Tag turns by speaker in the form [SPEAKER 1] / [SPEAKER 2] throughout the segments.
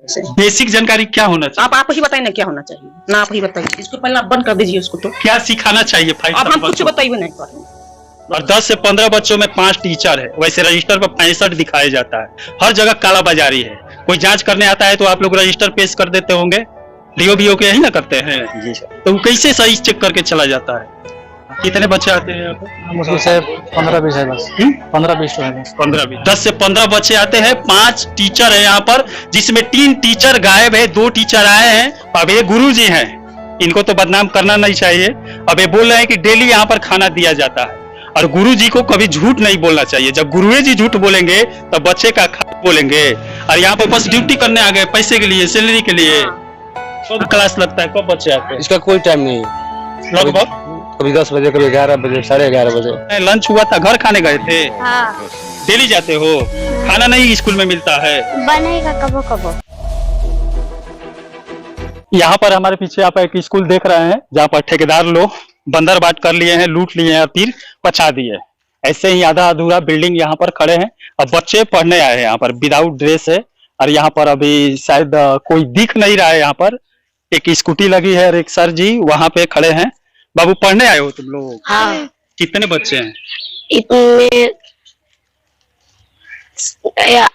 [SPEAKER 1] Basic जानकारी क्या होना चाहिए?
[SPEAKER 2] आप ही बताइए ना क्या होना चाहिए ना, आप ही बताइए। इसको पहले आप बंद कर दीजिए उसको। तो
[SPEAKER 1] क्या सिखाना चाहिए?
[SPEAKER 2] अब हम कुछ बताइए नहीं कर।
[SPEAKER 1] और 10 से 15 बच्चों में 5 टीचर है, वैसे रजिस्टर पर 65 दिखाया जाता है। हर जगह कालाबाजारी है। कोई जांच करने आता है तो आप लोग रजिस्टर पेश कर देते होंगे, डीओ के यही ना करते हैं जी सर। तो कैसे सही चेक करके चला जाता है? कितने बच्चे आते हैं यहाँ पर?
[SPEAKER 3] मुश्किल से 15-20 है बस। 15-20 है बस।
[SPEAKER 1] 15-20 10 से 15 बच्चे आते हैं, 5 टीचर है यहाँ पर, जिसमें 3 टीचर गायब है, 2 टीचर आए हैं। अब ये गुरुजी हैं, इनको तो बदनाम करना नहीं चाहिए। अब ये बोल रहे हैं कि डेली यहाँ पर खाना दिया जाता है, और गुरु जी को कभी झूठ नहीं बोलना चाहिए। जब गुरुए जी झूठ बोलेंगे तब बच्चे का बोलेंगे। और यहाँ पर बस ड्यूटी करने आ गए, पैसे के लिए, सैलरी के लिए। कब क्लास लगता है, कब बच्चे आते हैं?
[SPEAKER 3] इसका कोई टाइम नहीं है।
[SPEAKER 1] लगभग
[SPEAKER 3] कभी 10 बजे, कभी 11 बजे, 11:30 बजे।
[SPEAKER 1] लंच हुआ था, घर खाने गए थे?
[SPEAKER 4] हाँ।
[SPEAKER 1] डेली जाते हो? खाना नहीं स्कूल में मिलता है?
[SPEAKER 4] बनेगा कबो कबो।
[SPEAKER 1] यहाँ पर हमारे पीछे आप एक स्कूल देख रहे हैं, जहाँ पर ठेकेदार लोग बंदर बाट कर लिए हैं, लूट लिए हैं और फिर पचा दिए। ऐसे ही आधा अधूरा बिल्डिंग यहाँ पर खड़े हैं, और बच्चे पढ़ने आए हैं यहाँ पर, विदाउट ड्रेस है। और यहाँ पर अभी शायद कोई दिख नहीं रहा है। यहाँ पर एक स्कूटी लगी है और एक सर जी वहां पे खड़े हैं। बाबू, पढ़ने आए हो तुम लोग?
[SPEAKER 4] हाँ।
[SPEAKER 1] कितने बच्चे हैं?
[SPEAKER 4] इतने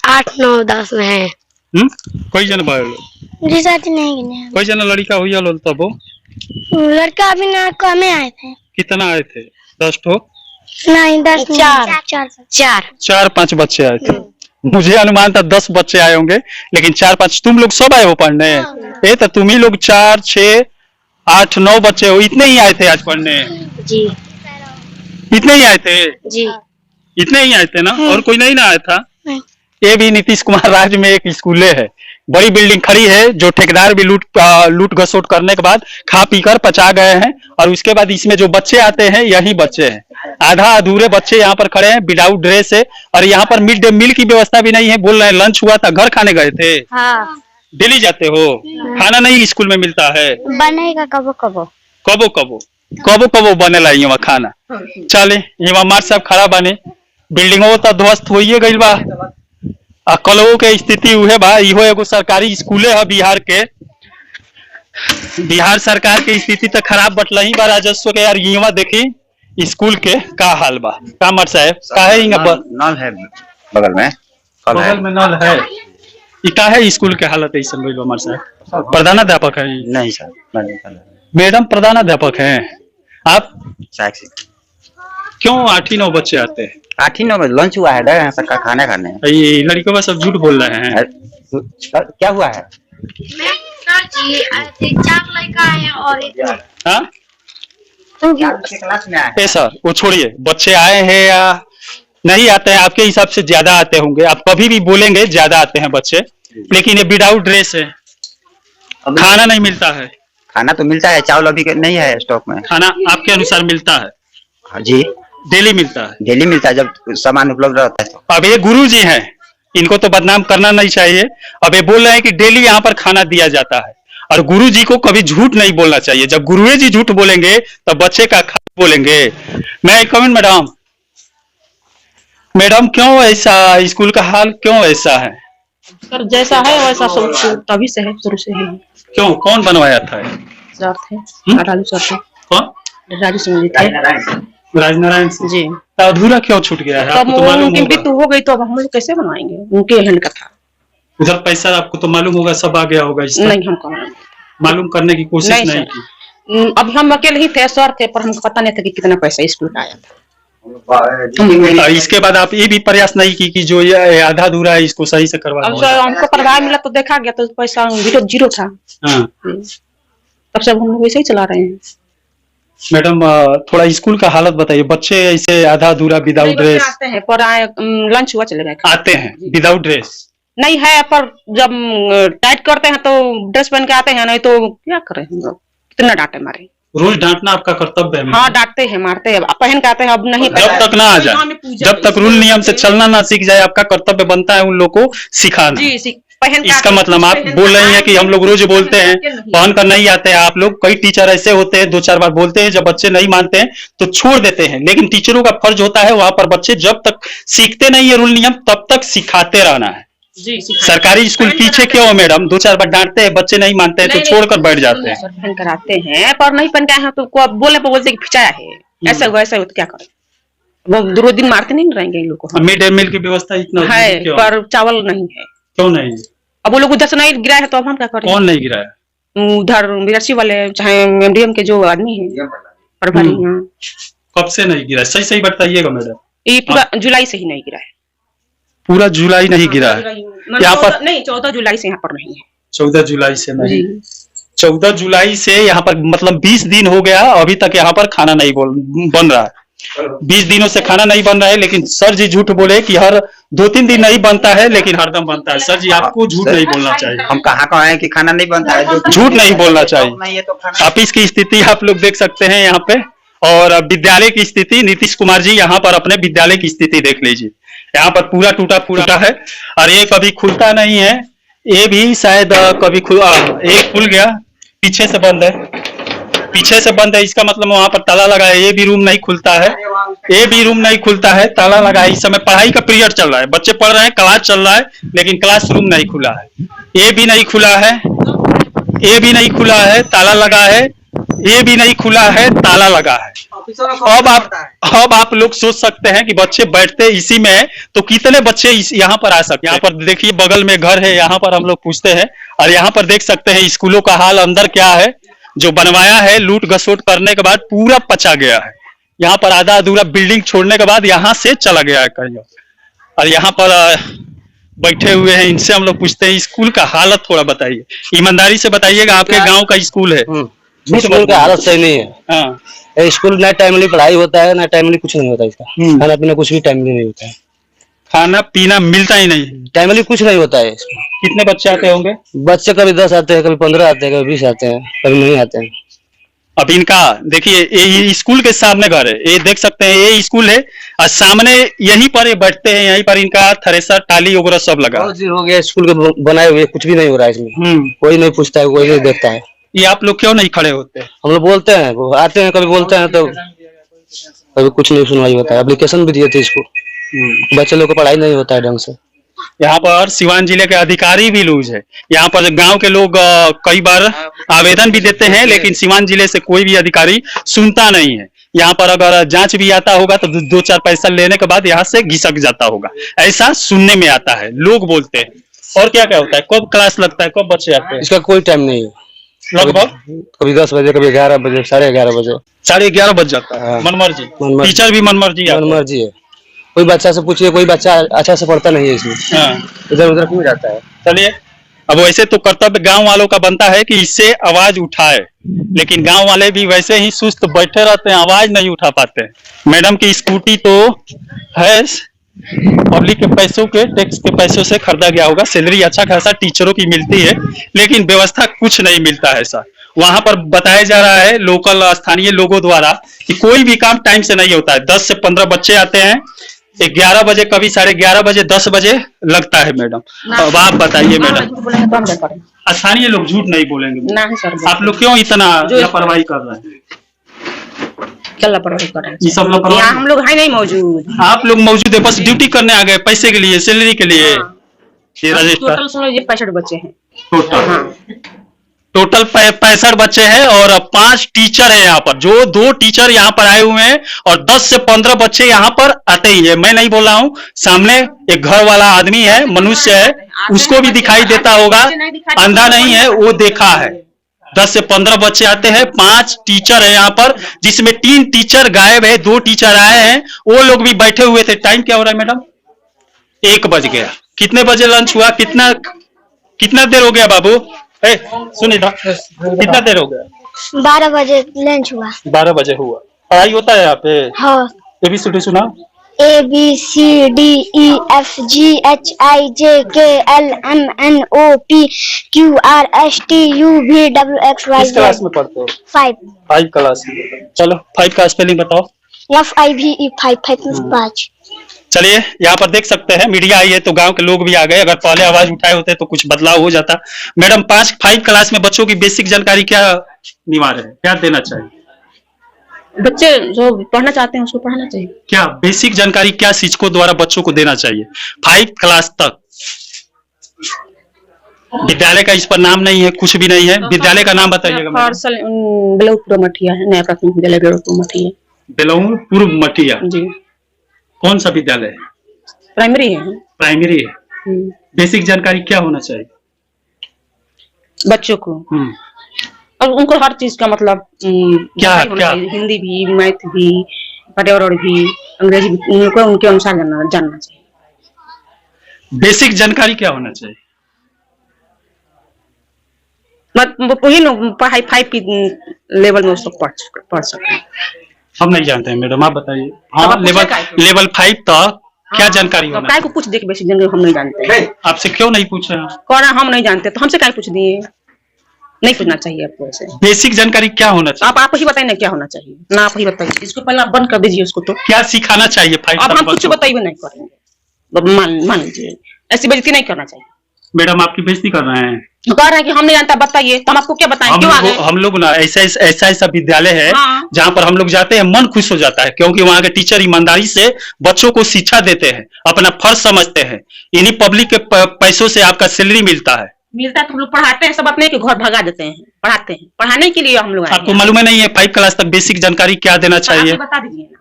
[SPEAKER 4] 8, 9, 10 में है।
[SPEAKER 1] कोई जन बायो
[SPEAKER 4] रिसर्च नहीं गिने।
[SPEAKER 1] कोई जन लड़का हुई लो तब
[SPEAKER 4] लड़का अभी ना कम आए थे।
[SPEAKER 1] कितना आए थे? 10 ठो?
[SPEAKER 4] नहीं, 10 4
[SPEAKER 1] 4-5 बच्चे आए थे। मुझे अनुमान था 10 बच्चे आए होंगे, लेकिन 4-5 तुम लोग सब आए हो पढ़ने? ये तो तुम ही लोग 4, 6, 8, 9 बच्चे हो। इतने ही आए थे आज पढ़ने?
[SPEAKER 4] जी।
[SPEAKER 1] इतने ही आए थे
[SPEAKER 4] जी।
[SPEAKER 1] इतने ही आए थे ना? और कोई नहीं ना आया था?
[SPEAKER 4] नहीं।
[SPEAKER 1] ये भी नीतीश कुमार राज्य में एक स्कूल है, बड़ी बिल्डिंग खड़ी है, जो ठेकेदार भी लूट घसोट करने के बाद खा पी कर पचा गए हैं। और उसके बाद इसमें जो बच्चे आते हैं, यही बच्चे हैं। आधा अधूरे बच्चे यहाँ पर खड़े हैं, विदाउट ड्रेस है। और यहाँ पर मिड डे मील की व्यवस्था भी नहीं है। बोल रहे हैं लंच हुआ था, घर खाने गए थे?
[SPEAKER 4] हाँ।
[SPEAKER 1] डेली जाते हो? खाना नहीं स्कूल में मिलता है?
[SPEAKER 4] बनेगा कबो कबो।
[SPEAKER 1] कबो कबो बनेला यहाँ खाना। चले यहाँ मार साहब खड़ा बने, बिल्डिंगों तो ध्वस्त हो गई बा, कलवों के स्थिति हुए बा। इहो एगो सरकारी स्कूल है बिहार के। बिहार सरकार के स्थिति तो खराब बटल ही बा राजस्व के। यार यहाँ देखी स्कूल के का हाल बा। कामर साहब का है?
[SPEAKER 5] नल है बगल में
[SPEAKER 1] नल है। का है स्कूल के हालत ऐसा? कामर साहब प्रधानाध्यापक है?
[SPEAKER 5] नहीं सर,
[SPEAKER 1] मैडम प्रधानाध्यापक है। आप क्यों 8-9 बच्चे आते हैं?
[SPEAKER 5] 8-9 बजे लंच हुआ है, यहाँ पर खाना खाने।
[SPEAKER 1] ये लड़कों का सब झूठ बोल रहे हैं।
[SPEAKER 5] क्या हुआ है? क्लास में आए
[SPEAKER 1] सर वो छोड़िए, बच्चे आए हैं या नहीं आते हैं, आपके हिसाब से ज्यादा आते होंगे। आप कभी भी बोलेंगे ज्यादा आते हैं बच्चे, लेकिन ये विदाउट ड्रेस है, खाना नहीं मिलता है।
[SPEAKER 5] खाना तो मिलता है, चावल अभी नहीं है स्टॉक में।
[SPEAKER 1] खाना आपके अनुसार मिलता है?
[SPEAKER 5] हाँ जी,
[SPEAKER 1] डेली मिलता है।
[SPEAKER 5] डेली मिलता है जब सामान उपलब्ध रहता है।
[SPEAKER 1] अब ये गुरु जी हैं, इनको तो बदनाम करना नहीं चाहिए। अब ये बोल रहे हैं कि डेली यहाँ पर खाना दिया जाता है, और गुरु जी को कभी झूठ नहीं बोलना चाहिए। जब गुरुए जी झूठ बोलेंगे तब बच्चे का बोलेंगे। मैं कमेंट मैडम क्यों ऐसा, स्कूल का हाल क्यों ऐसा है?
[SPEAKER 2] सर जैसा है वैसा सब तभी से है, शुरू से है।
[SPEAKER 1] क्यों? कौन बनवाया था?
[SPEAKER 2] सर थे राजू सर थे।
[SPEAKER 1] कौन?
[SPEAKER 2] राजू सिंह जी थे।
[SPEAKER 1] राजनारायण सिंह
[SPEAKER 2] जी।
[SPEAKER 1] तो अधूरा क्यों छूट गया है?
[SPEAKER 2] तो उनकी मृत्यु हो गई तो अब हम लोग कैसे बनवाएंगे? उनके हैंड का था।
[SPEAKER 1] उधर पैसा आपको तो मालूम होगा, सब आ गया होगा।
[SPEAKER 2] नहीं, हमको
[SPEAKER 1] मालूम करने की कोशिश नहीं की।
[SPEAKER 2] अब हम अकेले ही थे, सर थे, पर हमको पता नहीं था कि कितना पैसा स्कूल का आया था।
[SPEAKER 1] इसके बाद आप ये भी प्रयास नहीं की कि जो ये आधा अधूरा है इसको सही से करवा?
[SPEAKER 2] अब सर हमको प्रभाव मिला तो देखा गया तो पैसा जीरो था। तब से हम लोग वैसे ही चला रहे हैं।
[SPEAKER 1] मैडम थोड़ा स्कूल का हालत बताइए। बच्चे ऐसे आधा अधूरा विदाउट ड्रेस
[SPEAKER 2] आते हैं, पर लंच हुआ चले गए।
[SPEAKER 1] आते हैं विदाउट ड्रेस
[SPEAKER 2] नहीं है, पर जब टाइट करते हैं तो ड्रेस पहन के आते हैं, नहीं तो क्या करें हम लोग, कितना डांटे मारे।
[SPEAKER 1] रोज डांटना आपका कर्तव्य है।
[SPEAKER 2] हाँ डांटते हैं, मारते हैं, पहन के आते हैं। अब नहीं,
[SPEAKER 1] जब तक ना आ जाए, जब तक रूल नियम से चलना ना सीख जाए, आपका कर्तव्य बनता है उन लोग को सिखाना। इसका मतलब आप बोल रही हैं कि हम लोग रोज बोलते हैं, पहन कर नहीं आते हैं। आप लोग, कई टीचर ऐसे होते हैं 2-4 बार बोलते हैं, जब बच्चे नहीं मानते हैं तो छोड़ देते हैं। लेकिन टीचरों का फर्ज होता है वहां पर बच्चे जब तक सीखते नहीं है रूल नियम, तब तक सिखाते रहना है।
[SPEAKER 2] जी सिखाएं।
[SPEAKER 1] सरकारी स्कूल पीछे क्यों है मैडम? 2-4 बार डांटते हैं, बच्चे नहीं मानते हैं तो
[SPEAKER 2] नहीं,
[SPEAKER 1] छोड़कर बैठ जाते हैं।
[SPEAKER 2] सर पहन कर आते हैं पर नहीं पहन के आए हैं तो बोले पर बोलते कि खिंचाया है, ऐसा हुआ तो क्या करें? वो 2 दिन मारते नहीं रहेंगे इन लोग को।
[SPEAKER 1] मिड डे मील की व्यवस्था इतना
[SPEAKER 2] है
[SPEAKER 1] क्यों?
[SPEAKER 2] पर चावल नहीं है।
[SPEAKER 1] क्यों नहीं?
[SPEAKER 2] अब वो लोग उधर से नहीं गिरा है तो अब हम क्या करें?
[SPEAKER 1] कौन नहीं गिराया?
[SPEAKER 2] उधर मिरासी वाले चाहे एमडीएम के जो आदमी है प्रभारी,
[SPEAKER 1] कब से नहीं गिरा? सही सही बताइएगा मैडम।
[SPEAKER 2] ये पूरा जुलाई से ही नहीं गिरा है।
[SPEAKER 1] पूरा जुलाई नहीं गिरा है यहाँ पर?
[SPEAKER 2] नहीं 14 जुलाई से यहाँ पर नहीं है।
[SPEAKER 1] 14 जुलाई से नहीं? 14 जुलाई से यहाँ पर मतलब 20 दिन हो गया, अभी तक यहाँ पर खाना नहीं बन रहा है। 20 दिनों से खाना नहीं बन रहा है, लेकिन सर जी झूठ बोले कि हर 2-3 दिन नहीं बनता है लेकिन हरदम बनता है। सर जी आपको झूठ नहीं बोलना चाहिए।
[SPEAKER 5] हम कहाँ कहे कि खाना नहीं बनता है?
[SPEAKER 1] झूठ नहीं बोलना चाहिए।
[SPEAKER 5] नहीं है तो खाना।
[SPEAKER 1] ऑफिस की स्थिति आप लोग देख सकते हैं यहाँ पे, और विद्यालय की स्थिति नीतीश कुमार जी यहाँ पर अपने विद्यालय की स्थिति देख लीजिए। यहाँ पर पूरा टूटा फूटा है और ये कभी खुलता नहीं है। ये भी शायद कभी एक खुल गया, पीछे से बंद है, पीछे से बंद है, इसका मतलब वहां पर ताला लगा है। ये भी रूम नहीं खुलता है, ये भी रूम नहीं खुलता है, ताला लगा है। इस समय पढ़ाई का पीरियड चल रहा है, बच्चे पढ़ रहे हैं, क्लास चल रहा है, लेकिन क्लासरूम नहीं खुला है। ये भी नहीं खुला है, ये भी नहीं खुला है, ताला लगा है, ये भी नहीं खुला है, ताला लगा है। अब आप लोग सोच सकते हैं कि बच्चे बैठते इसी में है तो कितने बच्चे यहाँ पर आ सकते हैं। यहाँ पर देखिए बगल में घर है, यहाँ पर हम लोग पूछते हैं, और यहाँ पर देख सकते हैं स्कूलों का हाल अंदर क्या है। जो बनवाया है लूट घसोट करने के बाद पूरा पचा गया है। यहाँ पर आधा अधूरा बिल्डिंग छोड़ने के बाद यहाँ से चला गया है कहीं और यहाँ पर बैठे हुए हैं। इनसे हम लोग पूछते हैं स्कूल का हालत थोड़ा बताइए, ईमानदारी से बताइएगा। आपके गांव का स्कूल है,
[SPEAKER 3] स्कूल का हालत सही नहीं है।
[SPEAKER 1] हाँ,
[SPEAKER 3] स्कूल ना टाइमली पढ़ाई होता है, ना टाइमली कुछ नहीं होता। इसका खाना पीना कुछ भी टाइमली नहीं होता है।
[SPEAKER 1] खाना पीना मिलता ही नहीं,
[SPEAKER 3] टाइमली कुछ नहीं होता है।
[SPEAKER 1] कितने बच्चे आते होंगे?
[SPEAKER 3] बच्चे कभी 10 आते हैं, कभी 15 आते हैं, कभी 20 आते हैं, कभी नहीं आते हैं।
[SPEAKER 1] अब इनका देखिए, ये स्कूल के सामने घर है, ये देख सकते हैं, ये स्कूल है और सामने यहीं पर ये बैठते हैं, यहीं पर इनका थ्रेसर टाली वगैरह सब लगा।
[SPEAKER 3] बहुत दिन हो गया स्कूल के बनाए हुए, कुछ भी नहीं हो रहा है इसमें। कोई नहीं पूछता है, कोई नहीं देखता है।
[SPEAKER 1] ये आप लोग क्यों नहीं खड़े होते?
[SPEAKER 3] हम लोग बोलते हैं, वो आते हैं, कभी बोलते हैं तो कभी कुछ नहीं सुनवाई होता है। एप्लीकेशन भी दिए थे इसको, बच्चे लोग को पढ़ाई नहीं होता है ढंग से।
[SPEAKER 1] यहाँ पर सिवान जिले के अधिकारी भी लूज है। यहाँ पर गांव के लोग कई बार आवेदन भी देते हैं, लेकिन सिवान जिले से कोई भी अधिकारी सुनता नहीं है। यहाँ पर अगर जांच भी आता होगा तो 2-4 पैसा लेने के बाद यहाँ से घिसक जाता होगा, ऐसा सुनने में आता है, लोग बोलते हैं। और क्या क्या होता है? कब क्लास लगता है, कब बच्चे आते हैं?
[SPEAKER 3] इसका कोई टाइम नहीं है।
[SPEAKER 1] लगभग
[SPEAKER 3] कभी 10 बजे, कभी 11 बजे, 11:30 बजे,
[SPEAKER 1] 11:30 बज जाता है।
[SPEAKER 3] हाँ।
[SPEAKER 1] मनमर्जी,
[SPEAKER 3] मनमर्जी।
[SPEAKER 1] टीचर भी मनमर्जी आते हैं।
[SPEAKER 3] मर्जी है। कोई बच्चा से पूछिए, कोई बच्चा अच्छा से पढ़ता नहीं है इसमें, इधर उधर क्यों जाता है।
[SPEAKER 1] चलिए, अब वैसे तो कर्तव्य गांव वालों का बनता है कि इससे आवाज उठाए, लेकिन गांव वाले भी वैसे ही सुस्त बैठे रहते हैं, आवाज नहीं उठा पाते। मैडम की स्कूटी तो है पब्लिक के पैसों के, टैक्स के पैसों से खरीदा गया होगा। सैलरी अच्छा खासा टीचरों की मिलती है, लेकिन व्यवस्था कुछ नहीं मिलता है सर। वहां पर बताया जा रहा है लोकल स्थानीय लोगों द्वारा कि कोई भी काम टाइम से नहीं होता है। 10 से 15 बच्चे आते हैं, 11 बजे, कभी 11:30 बजे, 10 बजे लगता है मैडम। अब आप बताइए मैडम, स्थानीय लोग झूठ नहीं बोलेंगे।
[SPEAKER 2] नहीं सर,
[SPEAKER 1] आप लोग क्यों इतना लापरवाही कर रहे हैं?
[SPEAKER 2] क्या लापरवाही कर रहे हैं?
[SPEAKER 1] ये सब लापरवाही,
[SPEAKER 2] यहाँ हम लोग है नहीं मौजूद।
[SPEAKER 1] आप लोग मौजूद है, बस ड्यूटी करने आ गए, पैसे के लिए, सैलरी के लिए। ये रजिस्टर
[SPEAKER 2] टोटल सुनो, ये 65 बच्चे हैं
[SPEAKER 1] टोटल 65 बच्चे हैं और 5 टीचर है यहाँ पर। जो 2 टीचर यहाँ पर आए हुए हैं और 10 से 15 बच्चे यहाँ पर आते ही है। मैं नहीं बोल रहा हूँ, सामने एक घर वाला आदमी है, मनुष्य है, उसको भी दिखाई देता होगा, अंधा नहीं है, वो देखा है। 10 से 15 बच्चे आते हैं, 5 टीचर है यहाँ पर, जिसमें 3 टीचर गायब है, 2 टीचर आए हैं, वो लोग भी बैठे हुए थे। टाइम क्या हो रहा है मैडम? 1 बज गया। कितने बजे लंच हुआ? कितना देर हो गया बाबू? सुन इधर, कितना देर हो गया?
[SPEAKER 4] 12 बजे लंच हुआ।
[SPEAKER 1] 12 बजे हुआ। पढ़ाई होता है यहाँ पे?
[SPEAKER 4] हाँ।
[SPEAKER 1] ABCD सुना?
[SPEAKER 4] ABCDEFGHIJKLMNOPQRSTUVWXYZ।
[SPEAKER 1] किस क्लास में पढ़ते हो?
[SPEAKER 4] 5
[SPEAKER 1] क्लास में। चलो 5 का स्पेलिंग बताओ।
[SPEAKER 4] FIVE 5
[SPEAKER 1] चलिए, यहाँ पर देख सकते हैं मीडिया आई है तो गांव के लोग भी आ गए। अगर पहले आवाज उठाए होते तो कुछ बदलाव हो जाता। मैडम, 5 क्लास में बच्चों की बेसिक जानकारी क्या निवार है, क्या देना चाहिए?
[SPEAKER 2] बच्चे जो पढ़ना चाहते हैं उसको पढ़ाना चाहिए।
[SPEAKER 1] क्या बेसिक जानकारी क्या शिक्षकों द्वारा बच्चों को देना चाहिए 5 क्लास तक? विद्यालय का इस पर नाम नहीं है, कुछ भी नहीं है। विद्यालय का नाम बताइएगा।
[SPEAKER 2] पार्सल बेलौपुर मठिया है, नया प्राथमिक विद्यालय बेलौपुर मठिया।
[SPEAKER 1] बेलौपुर मठिया
[SPEAKER 2] जी।
[SPEAKER 1] कौन सा विद्यालय है?
[SPEAKER 2] प्राइमरी है।
[SPEAKER 1] प्राइमरी है। बेसिक जानकारी क्या होना चाहिए
[SPEAKER 2] बच्चों को? और उनको हर चीज का मतलब
[SPEAKER 1] क्या
[SPEAKER 2] हिंदी भी, मैथ भी, पर्यावरण भी, अंग्रेजी भी, उनको उनके अनुसार जानना चाहिए।
[SPEAKER 1] बेसिक जानकारी क्या होना चाहिए?
[SPEAKER 2] वही लोग पढ़ाई 5 की लेवल में उसको पढ़ सकते हैं।
[SPEAKER 1] हम नहीं जानते हैं मैडम, आप बताइए। हाँ, लेवल 5 तक क्या जानकारी होना चाहिए?
[SPEAKER 2] को कुछ देख बेसिक जानकारी हम नहीं जानते।
[SPEAKER 1] आपसे क्यों नहीं पूछे?
[SPEAKER 2] कौन हम नहीं जानते तो हमसे क्या पूछ दिए? नहीं पूछना चाहिए आपको ऐसे।
[SPEAKER 1] बेसिक जानकारी क्या होना चाहिए?
[SPEAKER 2] आप ही बताइए ना क्या होना चाहिए ना, आप ही बताइए। इसको पहले आप बंद कर दीजिए उसको। तो
[SPEAKER 1] क्या सिखाना चाहिए?
[SPEAKER 2] अब हम कुछ बताइए नहीं करेंगे, मान लीजिए। ऐसी बेइज्जती नहीं करना चाहिए।
[SPEAKER 1] मैडम आपकी बेइज्जती कर रहे हैं।
[SPEAKER 2] कह रहे हैं कि हम नहीं जानता, बताइए। तो हम आपको क्या बताएं? क्यों आ गए?
[SPEAKER 1] हम लोग ना ऐसा विद्यालय है जहाँ पर हम लोग जाते हैं, मन खुश हो जाता है, क्योंकि वहाँ के टीचर ईमानदारी से बच्चों को शिक्षा देते हैं, अपना फर्ज समझते हैं। इन्हीं पब्लिक के पैसों से आपका सैलरी मिलता है।
[SPEAKER 2] तो हम लोग पढ़ाते हैं, सब अपने के घर भगा देते हैं। पढ़ाते हैं, पढ़ाने के लिए हम लोग।
[SPEAKER 1] आपको मालूम है नहीं है 5 क्लास तक बेसिक जानकारी क्या देना चाहिए?
[SPEAKER 2] बता दीजिए ना।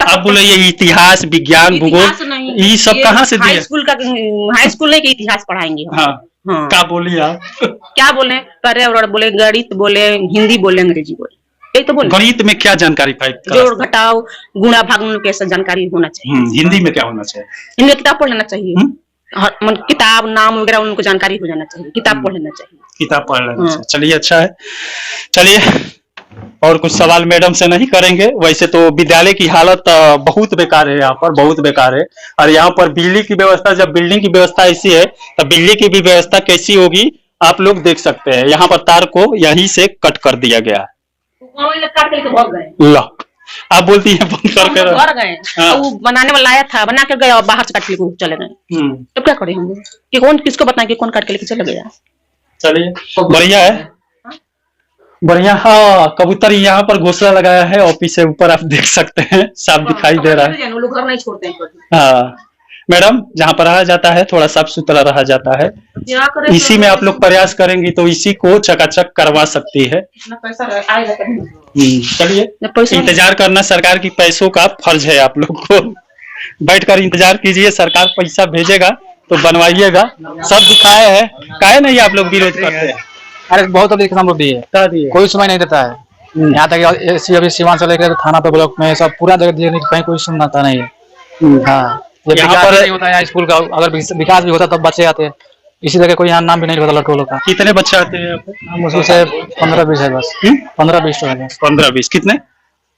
[SPEAKER 1] आप बोले ये इतिहास, विज्ञान, भूगोल, ये सब कहाँ से दिए?
[SPEAKER 2] हाई स्कूल नहीं कि इतिहास पढ़ाएंगे।
[SPEAKER 1] हाँ, क्या बोलिए आप?
[SPEAKER 2] क्या बोले? पर्यावरण बोले, गणित बोले, हिंदी बोले, अंग्रेजी बोले, यही तो बोले।
[SPEAKER 1] गणित में क्या जानकारी? 5
[SPEAKER 2] जोड़ घटाव, गुणा भाग कैसा जानकारी होना चाहिए।
[SPEAKER 1] हिंदी में क्या होना चाहिए?
[SPEAKER 2] हिंदी में किताब पढ़ लेना चाहिए। किताब नाम वगैरह उनको जानकारी हो जाना चाहिए। किताब पढ़ लेना चाहिए। किताब
[SPEAKER 1] पढ़ लेना चाहिए। चलिए, अच्छा है। चलिए, और कुछ सवाल मैडम से नहीं करेंगे। वैसे तो विद्यालय की हालत बहुत बेकार है, यहाँ पर बहुत बेकार है। और यहाँ पर बिजली की व्यवस्था, जब बिल्डिंग की व्यवस्था ऐसी है तब बिजली की भी व्यवस्था कैसी होगी आप लोग देख सकते हैं। यहाँ पर तार को यहीं से कट कर दिया गया है। ला, आप बोलती है बंद करके
[SPEAKER 2] घर गए। वो बनाने वाला आया था, बना के गए और बाहर से काट के चले गए। तो क्या करें हम कि कौन किसको बताएं कि कौन काट के लेके चले गया? चलिए,
[SPEAKER 1] बढ़िया है, बढ़िया। हाँ, कबूतर यहाँ पर घोंसला लगाया है ऑफिस से ऊपर, आप देख सकते हैं, साफ दिखाई दे रहा है।
[SPEAKER 2] लोग घर नहीं छोड़ते हैं।
[SPEAKER 1] हाँ मैडम, जहाँ पर रहा जाता है थोड़ा साफ सुथरा रहा जाता है। इसी में आप लोग प्रयास करेंगी तो इसी को चकाचक करवा सकती है। चलिए, इंतजार करना सरकार की पैसों का फर्ज है। आप लोग को बैठकर इंतजार कीजिए, सरकार पैसा भेजेगा तो बनवाइएगा। सब दिखाए है, काहे नहीं आप लोग विरोध करते हैं?
[SPEAKER 3] अरे बहुत एप्लीकेशन लोग दिए, कोई सुनाई नहीं देता है। यहाँ तक अभी सीवान से लेकर थाना पे ब्लॉक में सब पूरा जगह कहीं कोई सुनता नहीं है। हाँ, यहाँ पर नहीं होता है स्कूल का। अगर विकास भी होता तब बच्चे आते हैं। इसी तरह कोई यहाँ नाम भी नहीं पता लड़कों का।
[SPEAKER 1] कितने बच्चे आते हैं यहाँ पे?
[SPEAKER 3] मुश्किल से 15-20 है बस। 15-20 तो है।
[SPEAKER 1] 15-20 कितने?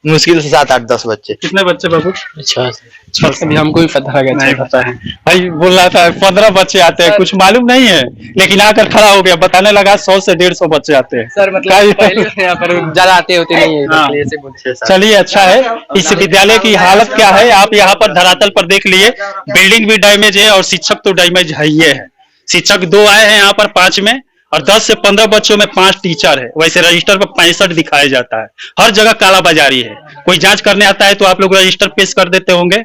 [SPEAKER 3] मुश्किल से 7-8-10 बच्चे।
[SPEAKER 1] कितने बच्चे बाबू?
[SPEAKER 3] 6 अभी हमको भी पता है।
[SPEAKER 1] नहीं पता है भाई, बोल रहा था 15 बच्चे आते हैं, कुछ मालूम नहीं है, लेकिन आकर खड़ा हो गया, बताने लगा 100 से 150 बच्चे आते हैं।
[SPEAKER 3] सर मतलब पहले से यहाँ पर ज्यादा आते होते नहीं है।
[SPEAKER 1] चलिए, अच्छा है। इस विद्यालय की हालत क्या है आप यहाँ पर धरातल पर देख लिए। बिल्डिंग भी डैमेज है और शिक्षक तो डैमेज है ही है। शिक्षक 2 आए हैं यहाँ पर 5 में, और 10 से 15 बच्चों में 5 टीचर है। वैसे रजिस्टर पर 65 दिखाया जाता है। हर जगह कालाबाजारी है। कोई जांच करने आता है तो आप लोग रजिस्टर पेश कर देते होंगे,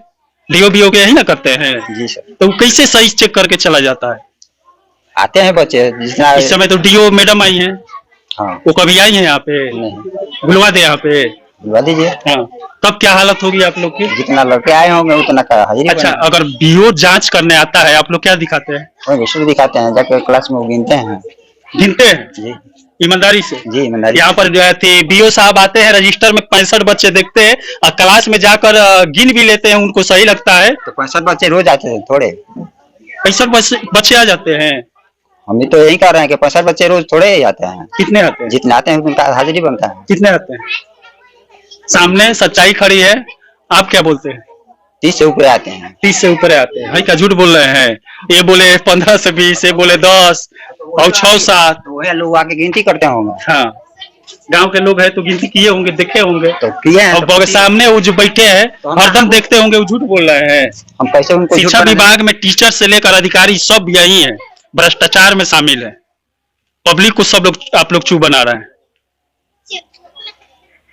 [SPEAKER 1] डीओ के यही ना करते हैं?
[SPEAKER 5] जी सर।
[SPEAKER 1] तो कैसे सही चेक करके चला जाता है?
[SPEAKER 5] आते हैं बच्चे जितना।
[SPEAKER 1] इस समय तो डीओ मैडम आई हैं।
[SPEAKER 5] हाँ,
[SPEAKER 1] वो कभी आई हैं यहाँ पे? बुलवा दे यहाँ पे,
[SPEAKER 5] बुलवा दीजिए।
[SPEAKER 1] हाँ, तब क्या हालत होगी आप लोग की?
[SPEAKER 5] जितना लड़के आए होंगे उतना का हाजिरी।
[SPEAKER 1] अच्छा, अगर बीओ जांच करने आता है आप लोग क्या दिखाते हैं?
[SPEAKER 5] विषय दिखाते हैं, जाकर क्लास में गिनते हैं।
[SPEAKER 1] गिनते हैं
[SPEAKER 5] जी,
[SPEAKER 1] ईमानदारी से?
[SPEAKER 5] जी ईमानदारी।
[SPEAKER 1] यहाँ पर जो है बीओ साहब आते हैं, रजिस्टर में 65 बच्चे देखते हैं और क्लास में जाकर गिन भी लेते हैं, उनको सही लगता है
[SPEAKER 5] तो 65 बच्चे रोज आते हैं थोड़े?
[SPEAKER 1] 65 बच्चे आ जाते हैं।
[SPEAKER 5] हम भी तो यही कह रहे हैं कि 65 बच्चे रोज थोड़े ही आते हैं।
[SPEAKER 1] कितने आते हैं?
[SPEAKER 5] जितने आते हैं उनका हाजिरी बनता है।
[SPEAKER 1] कितने आते हैं? सामने सच्चाई खड़ी है, आप क्या बोलते हैं?
[SPEAKER 5] 30 से ऊपर आते हैं।
[SPEAKER 1] 30 से ऊपर आते हैं। भाई क्या झूठ बोल रहे हैं? ये बोले 15 से 20, ये बोले 10 और 6-7।
[SPEAKER 5] वही लोग आके गिनती करते होंगे।
[SPEAKER 1] हाँ, गांव के लोग हैं तो गिनती किए होंगे, देखे होंगे
[SPEAKER 5] तो किए हैं।
[SPEAKER 1] और सामने वो जो बैठे हैं हरदम देखते होंगे, वो झूठ बोल रहे हैं।
[SPEAKER 5] हम कैसे उनको?
[SPEAKER 1] शिक्षा विभाग में टीचर से लेकर अधिकारी सब यही है, भ्रष्टाचार में शामिल है। पब्लिक को सब लोग आप लोग चू बना रहे हैं।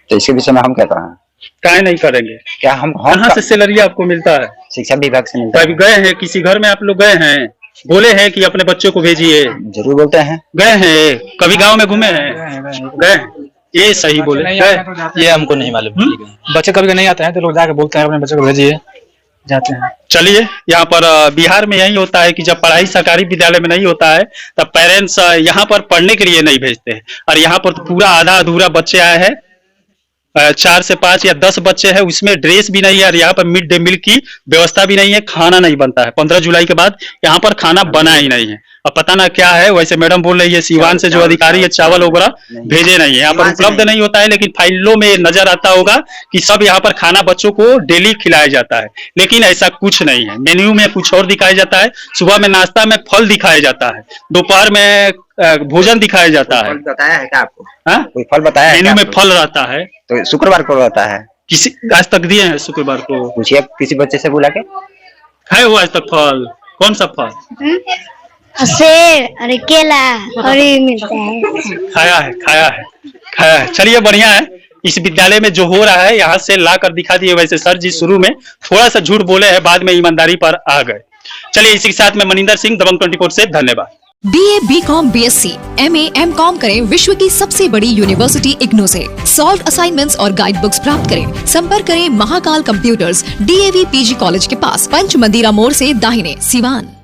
[SPEAKER 5] तो इसके विषय में हम क्या कहें?
[SPEAKER 1] काहे नहीं करेंगे?
[SPEAKER 5] क्या हम
[SPEAKER 1] कहाँ से सैलरी आपको मिलता है?
[SPEAKER 5] शिक्षा विभाग से मिलता है।
[SPEAKER 1] कभी गए हैं किसी घर में? आप लोग गए हैं? बोले हैं कि अपने बच्चों को भेजिए?
[SPEAKER 5] जरूर बोलते हैं।
[SPEAKER 1] गए हैं कभी गांव में घूमे हैं? गए? ये सही बोले गए?
[SPEAKER 3] ये हमको नहीं मालूम। बच्चे कभी नहीं आते हैं तो लोग जाके बोलते हैं अपने बच्चों को भेजिए, जाते हैं।
[SPEAKER 1] चलिए, यहाँ पर बिहार में यही होता है कि जब पढ़ाई सरकारी विद्यालय में नहीं होता है तब पेरेंट्स यहाँ पर पढ़ने के लिए नहीं भेजते हैं। और यहाँ पर तो पूरा आधा अधूरा बच्चे आए हैं, 4 से 5 या 10 बच्चे हैं, उसमें ड्रेस भी नहीं है और यहाँ पर मिड डे मील की व्यवस्था भी नहीं है, खाना नहीं बनता है। 15 जुलाई के बाद यहाँ पर खाना बना ही नहीं है। अब पता ना क्या है, वैसे मैडम बोल रही है सीवान से जो अधिकारी है चावल वगैरह भेजे नहीं है, यहाँ पर उपलब्ध नहीं होता है, लेकिन फाइलों में नजर आता होगा कि सब यहाँ पर खाना बच्चों को डेली खिलाया जाता है, लेकिन ऐसा कुछ नहीं है। मेन्यू में कुछ और दिखाया जाता है, सुबह में नाश्ता में फल दिखाया जाता है, दोपहर में भोजन दिखाया जाता है।
[SPEAKER 5] बताया है क्या आपको?
[SPEAKER 1] हाँ?
[SPEAKER 5] कोई फल बताया है?
[SPEAKER 1] मेन्यू में फल रहता है।
[SPEAKER 5] तो शुक्रवार को रहता है।
[SPEAKER 1] किसी आज तक दिए हैं? शुक्रवार को
[SPEAKER 5] पूछिए किसी बच्चे से बुला के।
[SPEAKER 1] खाए हो आज तक फल? कौन सा फल?
[SPEAKER 4] सेब और केला और ये मिलता है।
[SPEAKER 1] खाया है, खाया है, खाया है। चलिए बढ़िया है। इस विद्यालय में जो हो रहा है यहाँ से ला कर दिखा दिए। वैसे सर जी शुरू में थोड़ा सा झूठ बोले हैं, बाद में ईमानदारी पर आ गए। चलिए इसी के साथ में मनिंदर सिंह, दबंग 24 से धन्यवाद।
[SPEAKER 6] BA, BCom, BSc, MA, MCom करें विश्व की सबसे बड़ी यूनिवर्सिटी इग्नू से। सॉल्व असाइनमेंट्स और गाइड बुक्स प्राप्त करें। संपर्क करें Mahakal computers, DAV PG college के पास, पंच मंदिरा मोड़ से दाहिने, सिवान।